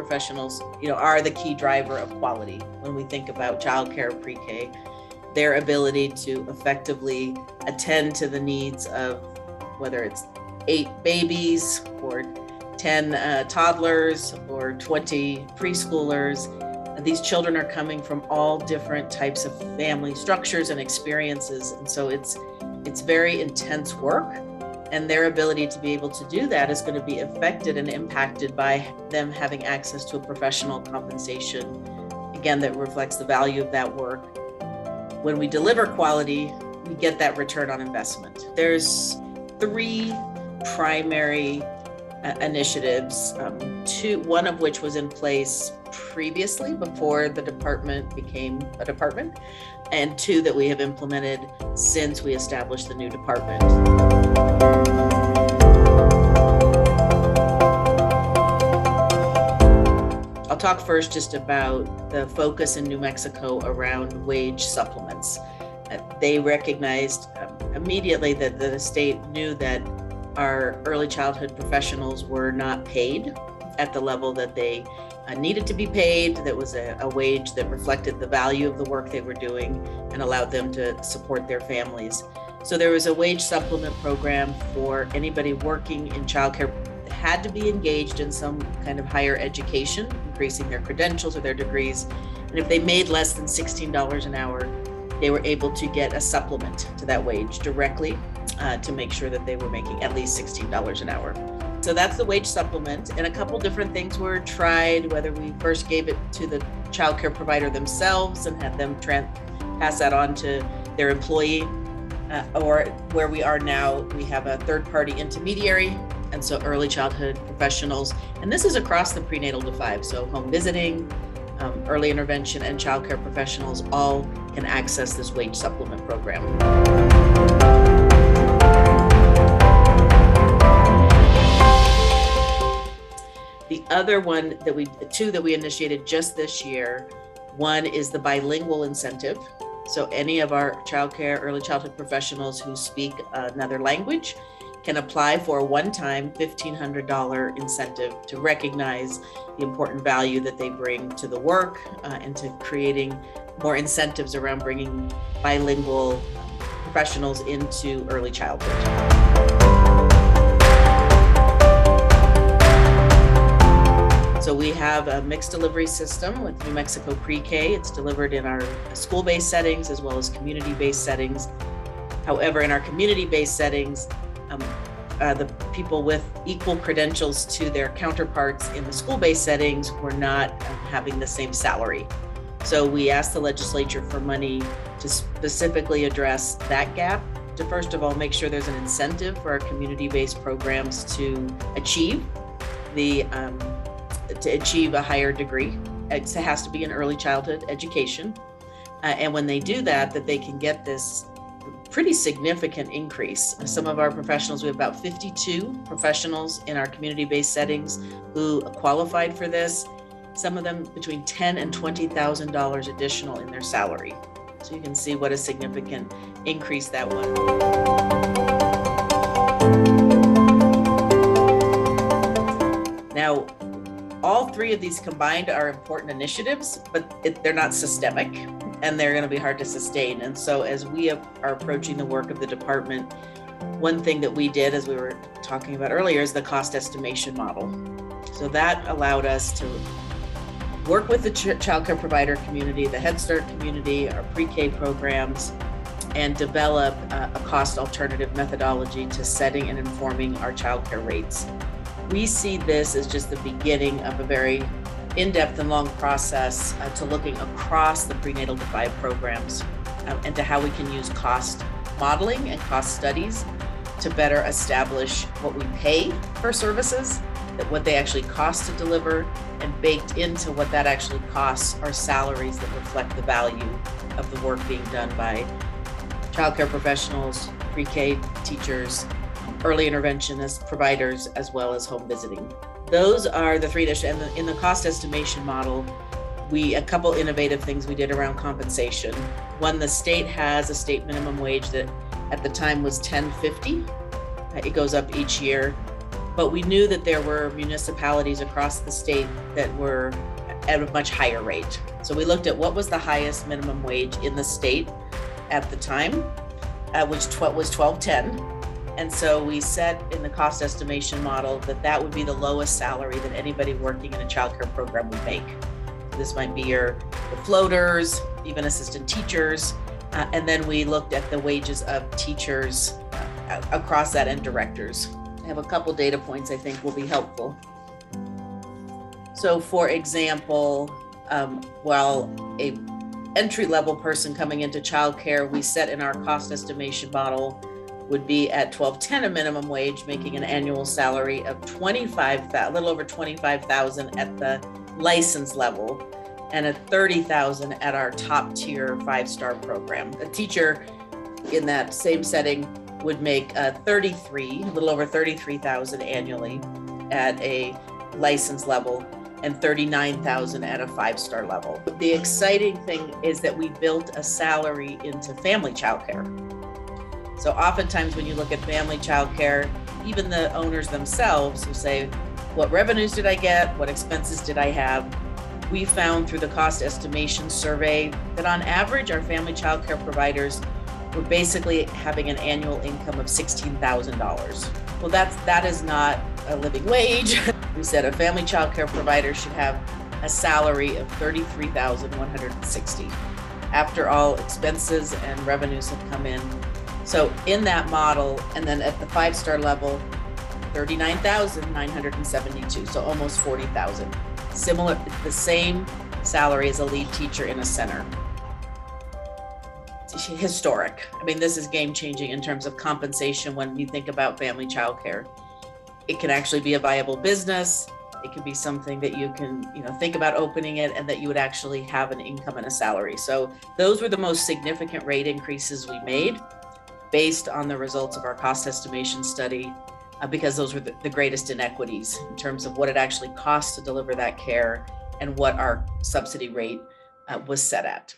professionals, are the key driver of quality when we think about childcare pre-K. Their ability to effectively attend to the needs of whether it's 8 babies or 10 toddlers or 20 preschoolers. These children are coming from all different types of family structures and experiences. And so it's very intense work. And their ability to be able to do that is going to be affected and impacted by them having access to a professional compensation, again, that reflects the value of that work. When we deliver quality, we get that return on investment. There's 3 primary initiatives, one of which was in place previously before the department became a department, and 2 that we have implemented since we established the new department. I'll talk first just about the focus in New Mexico around wage supplements. They recognized immediately that the state knew that our early childhood professionals were not paid at the level that they needed to be paid. That was a wage that reflected the value of the work they were doing and allowed them to support their families. So there was a wage supplement program for anybody working in childcare that had to be engaged in some kind of higher education, increasing their credentials or their degrees. And if they made less than $16 an hour, they were able to get a supplement to that wage directly to make sure that they were making at least $16 an hour. So that's the wage supplement, and a couple different things were tried, whether we first gave it to the childcare provider themselves and had them pass that on to their employee, or where we are now, we have a third-party intermediary, and so early childhood professionals, and this is across the prenatal to 5, so home visiting, early intervention, and childcare professionals all can access this wage supplement program. The other one two that we initiated just this year, one is the bilingual incentive. So any of our childcare, early childhood professionals who speak another language can apply for a one-time $1,500 incentive to recognize the important value that they bring to the work and to creating more incentives around bringing bilingual professionals into early childhood. So we have a mixed delivery system with New Mexico Pre-K. It's delivered in our school-based settings as well as community-based settings. However, in our community-based settings, the people with equal credentials to their counterparts in the school-based settings were not having the same salary. So we asked the legislature for money to specifically address that gap, to first of all make sure there's an incentive for our community-based programs to achieve a higher degree. It has to be an early childhood education. And when they do that they can get this pretty significant increase. Some of our professionals, we have about 52 professionals in our community-based settings who qualified for this. Some of them between $10,000 and $20,000 additional in their salary. So you can see what a significant increase that was. Now, all 3 of these combined are important initiatives, but they're not systemic and they're going to be hard to sustain. And so as we are approaching the work of the department, one thing that we did, as we were talking about earlier, is the cost estimation model. So that allowed us to work with the childcare provider community, the Head Start community, our pre-K programs, and develop a cost alternative methodology to setting and informing our childcare rates. We see this as just the beginning of a very in-depth and long process to looking across the prenatal to 5 programs and to how we can use cost modeling and cost studies to better establish what we pay for services, that what they actually cost to deliver, and baked into what that actually costs are salaries that reflect the value of the work being done by childcare professionals, pre-K teachers, early interventionists, providers, as well as home visiting. Those are the 3 initiatives. And in the cost estimation model, a couple innovative things we did around compensation. One, the state has a state minimum wage that at the time was $10.50. It goes up each year. but we knew that there were municipalities across the state that were at a much higher rate. So we looked at what was the highest minimum wage in the state at the time, which was $12.10. And so we set in the cost estimation model that would be the lowest salary that anybody working in a childcare program would make. This might be the floaters, even assistant teachers. And then we looked at the wages of teachers across that and directors. I have a couple data points I think will be helpful. So for example, while a entry-level person coming into childcare, we set in our cost estimation model would be at $12.10 a minimum wage, making an annual salary of a little over $25,000 at the license level, and at $30,000 at our top tier 5-star program. A teacher in that same setting would make a little over $33,000 annually at a license level, and $39,000 at a 5-star level. The exciting thing is that we built a salary into family childcare. So oftentimes when you look at family childcare, even the owners themselves will say, what revenues did I get? What expenses did I have? We found through the cost estimation survey that on average, our family childcare providers were basically having an annual income of $16,000. Well, that is not a living wage. We said a family childcare provider should have a salary of $33,160 after all expenses and revenues have come in. So in that model, and then at the 5-star level, $39,972, so almost $40,000. Similar, the same salary as a lead teacher in a center. It's historic. I mean, this is game-changing in terms of compensation when you think about family childcare. It can actually be a viable business. It can be something that you can, think about opening it and that you would actually have an income and a salary. So those were the most significant rate increases we made based on the results of our cost estimation study, because those were the greatest inequities in terms of what it actually costs to deliver that care and what our subsidy rate was set at.